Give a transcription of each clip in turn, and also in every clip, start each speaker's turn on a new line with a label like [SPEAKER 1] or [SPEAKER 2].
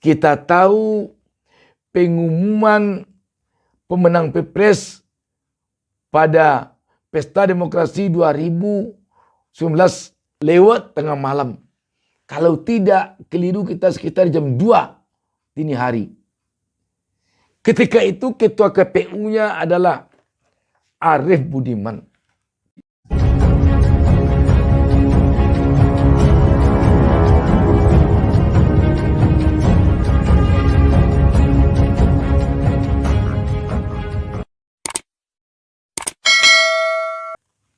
[SPEAKER 1] Kita tahu pengumuman pemenang Pilpres pada Pesta Demokrasi 2019 lewat tengah malam. Kalau tidak, keliru kita sekitar jam 2 dini hari. Ketika itu ketua KPU-nya adalah Arief Budiman.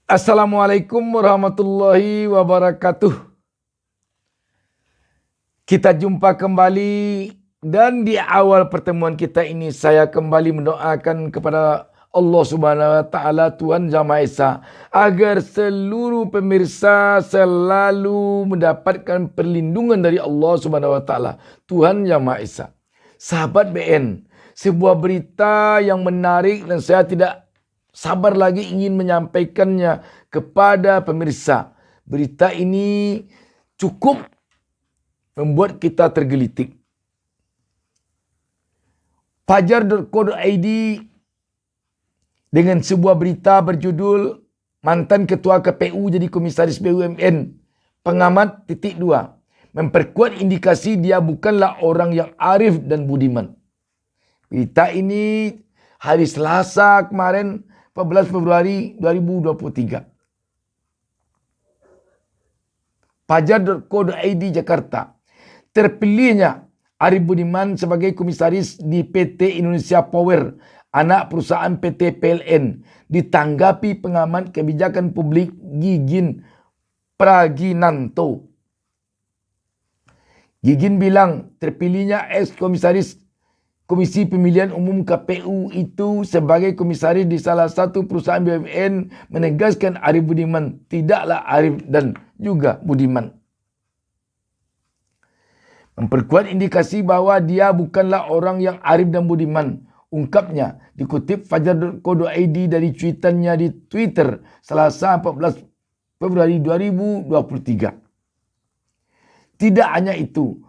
[SPEAKER 1] Assalamualaikum warahmatullahi wabarakatuh. Kita jumpa kembali dan di awal pertemuan kita ini saya kembali mendoakan kepada Allah Subhanahu wa taala, Tuhan Yang Maha Esa, agar seluruh pemirsa selalu mendapatkan perlindungan dari Allah Subhanahu wa taala, Tuhan Yang Maha Esa. Sahabat BN, sebuah berita yang menarik dan saya tidak sabar lagi ingin menyampaikannya kepada pemirsa. Berita ini cukup membuat kita tergelitik. Fajar.co.id dengan sebuah berita berjudul mantan ketua KPU jadi komisaris BUMN, pengamat .2 memperkuat indikasi dia bukanlah orang yang arif dan budiman. Berita ini hari Selasa kemarin 14 Februari 2023. Fajar.co.id Jakarta. Terpilihnya Arief Budiman sebagai komisaris di PT Indonesia Power, anak perusahaan PT PLN, ditanggapi pengamat kebijakan publik Gigin Praginanto. Gigin bilang terpilihnya ex-komisaris Komisi Pemilihan Umum KPU itu sebagai komisaris di salah satu perusahaan BUMN menegaskan Arief Budiman tidaklah arif dan juga budiman. Memperkuat indikasi bahwa dia bukanlah orang yang arif dan budiman, ungkapnya dikutip Fajar.co.id dari cuitannya di Twitter Selasa 14 Februari 2023. Tidak hanya itu,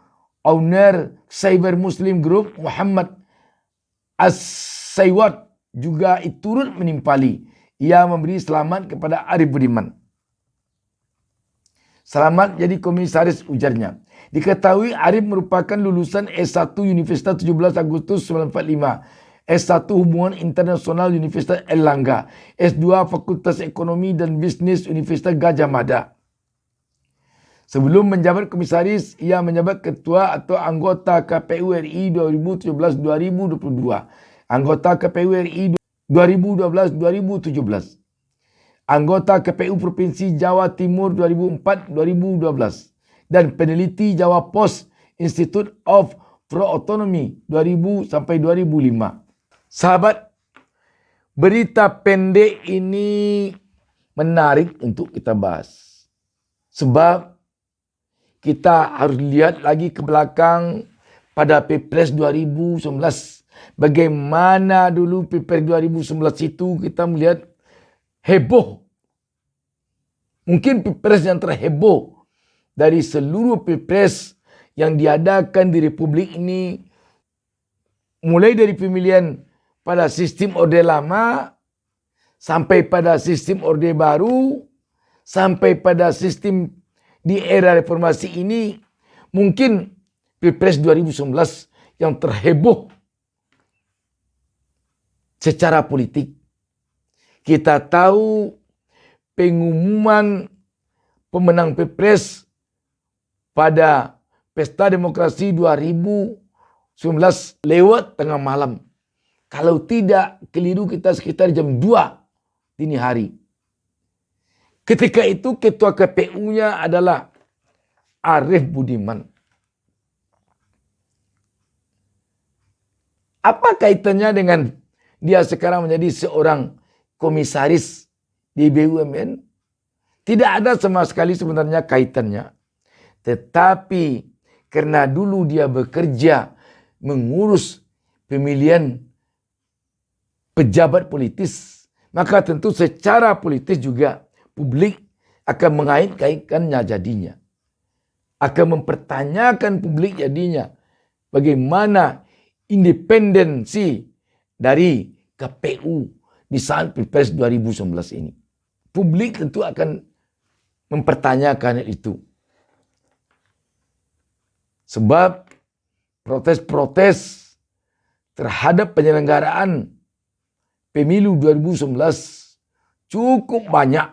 [SPEAKER 1] owner Cyber Muslim Group Muhammad As-Saywat juga turut menimpali. Ia memberi selamat kepada Arief Budiman. Selamat jadi komisaris, ujarnya. Diketahui Arief merupakan lulusan S1 Universitas 17 Agustus 1945, S1 Hubungan Internasional Universitas Erlangga, S2 Fakultas Ekonomi dan Bisnis Universitas Gadjah Mada. Sebelum menjabat komisaris, ia menjabat ketua atau anggota KPU RI 2017-2022, anggota KPU RI 2012-2017, anggota KPU Provinsi Jawa Timur 2004-2012, dan peneliti Jawa Post Institute of Pro Autonomy 2000-2005. Sahabat, berita pendek ini menarik untuk kita bahas. Sebab kita harus lihat lagi ke belakang pada Pilpres 2019. Bagaimana dulu Pilpres 2019 itu kita melihat heboh. Mungkin Pilpres yang terheboh dari seluruh Pilpres yang diadakan di Republik ini. Mulai dari pemilihan pada sistem orde lama, sampai pada sistem orde baru, sampai pada sistem di era reformasi ini, mungkin Pilpres 2019 yang terheboh secara politik. Kita tahu pengumuman pemenang Pilpres pada Pesta Demokrasi 2019 lewat tengah malam. Kalau tidak, keliru kita sekitar jam 2 dini hari. Ketika itu ketua KPU-nya adalah Arief Budiman. Apa kaitannya dengan dia sekarang menjadi seorang komisaris di BUMN? Tidak ada sama sekali sebenarnya kaitannya. Tetapi karena dulu dia bekerja mengurus pemilihan pejabat politis, maka tentu secara politis juga publik akan mengait-kaitkannya jadinya. Akan mempertanyakan publik jadinya. bagaimana independensi dari KPU di saat Pilpres 2019 ini. Publik tentu akan mempertanyakan itu. Sebab protes-protes terhadap penyelenggaraan pemilu 2019 cukup banyak.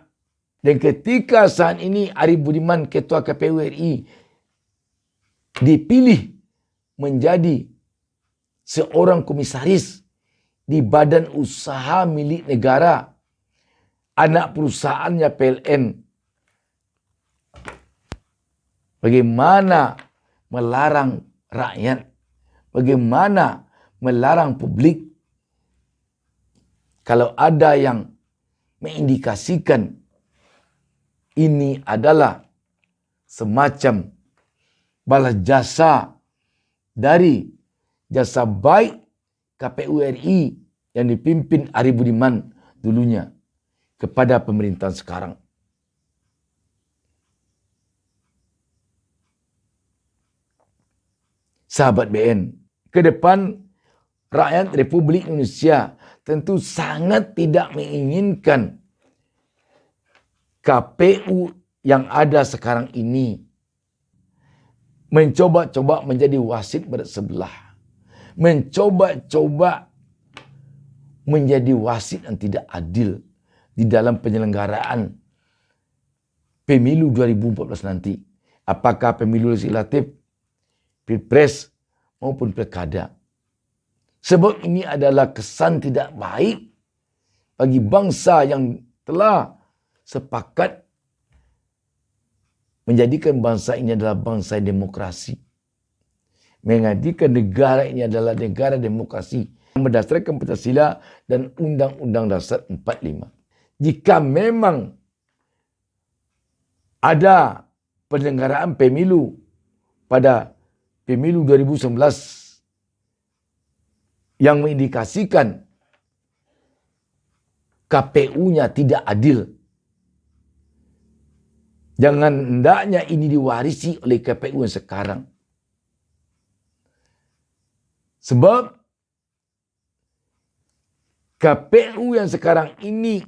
[SPEAKER 1] Dan ketika saat ini Arief Budiman, Ketua KPU RI, dipilih menjadi seorang komisaris di badan usaha milik negara, anak perusahaannya PLN. Bagaimana melarang rakyat? Bagaimana melarang publik? Kalau ada yang mengindikasikan ini adalah semacam balas jasa dari jasa baik KPU RI yang dipimpin Arief Budiman dulunya kepada pemerintahan sekarang. Sahabat BN, ke depan rakyat Republik Indonesia tentu sangat tidak menginginkan KPU yang ada sekarang ini mencoba-coba menjadi wasit bersebelah. Mencoba-coba menjadi wasit yang tidak adil di dalam penyelenggaraan pemilu 2014 nanti. Apakah pemilu legislatif, pilpres maupun pilkada. Sebab ini adalah kesan tidak baik bagi bangsa yang telah sepakat menjadikan bangsa ini adalah bangsa demokrasi. Menjadikan negara ini adalah negara demokrasi berdasarkan Pancasila dan Undang-Undang Dasar 45. Jika memang ada penyelenggaraan pemilu pada pemilu 2019 yang mengindikasikan KPU-nya tidak adil, jangan hendaknya ini diwarisi oleh KPU yang sekarang. Sebab KPU yang sekarang ini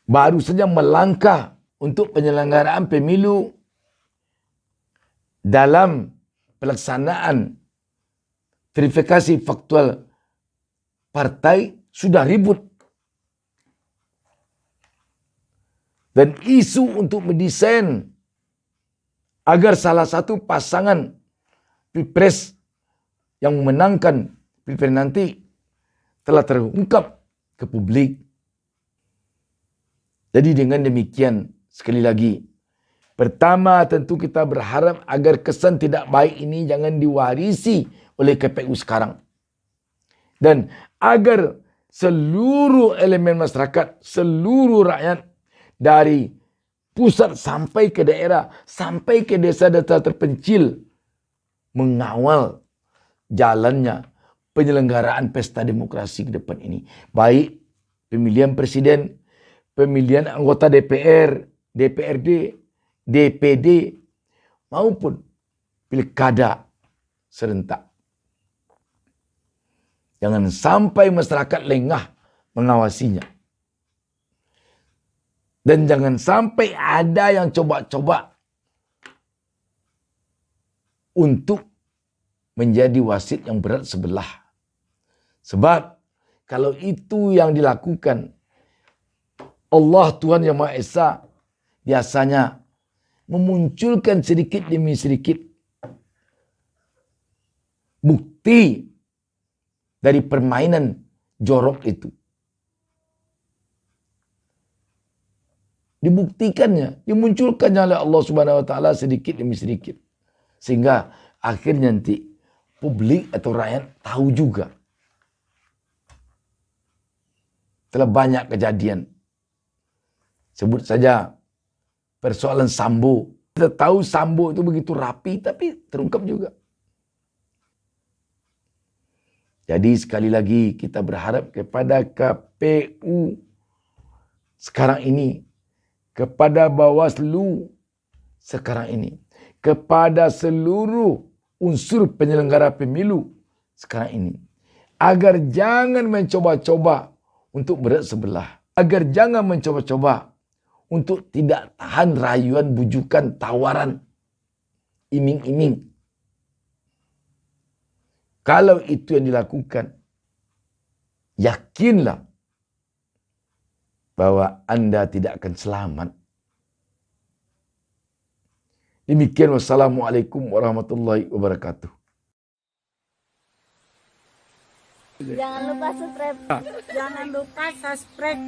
[SPEAKER 1] baru saja melangkah untuk penyelenggaraan pemilu dalam pelaksanaan verifikasi faktual partai sudah ribut. Dan isu untuk mendesain agar salah satu pasangan pilpres yang memenangkan pilpres nanti telah terungkap ke publik. Jadi dengan demikian, sekali lagi, pertama tentu kita berharap agar kesan tidak baik ini jangan diwarisi oleh KPU sekarang. Dan agar seluruh elemen masyarakat, seluruh rakyat dari pusat sampai ke daerah, sampai ke desa-desa terpencil mengawal jalannya penyelenggaraan pesta demokrasi ke depan ini. Baik pemilihan presiden, pemilihan anggota DPR, DPRD, DPD, maupun pilkada serentak. Jangan sampai masyarakat lengah mengawasinya. Dan jangan sampai ada yang coba-coba untuk menjadi wasit yang berat sebelah. Sebab kalau itu yang dilakukan, Allah Tuhan Yang Maha Esa biasanya memunculkan sedikit demi sedikit bukti dari permainan jorok itu. Dibuktikannya, dimunculkannya oleh Allah Subhanahu wa taala sedikit demi sedikit. Sehingga akhirnya nanti publik atau rakyat tahu juga. Telah banyak kejadian. Sebut saja persoalan Sambo. Kita tahu Sambo itu begitu rapi tapi terungkap juga. Jadi sekali lagi kita berharap kepada KPU sekarang ini, kepada Bawaslu sekarang ini, kepada seluruh unsur penyelenggara pemilu sekarang ini. Agar jangan mencoba-coba untuk bersebelah. Agar jangan mencoba-coba untuk tidak tahan rayuan, bujukan, tawaran, iming-iming. Kalau itu yang dilakukan, yakinlah bahwa Anda tidak akan selamat. Demikian, wassalamualaikum warahmatullahi wabarakatuh.
[SPEAKER 2] Jangan lupa subscribe. Jangan lupa subscribe.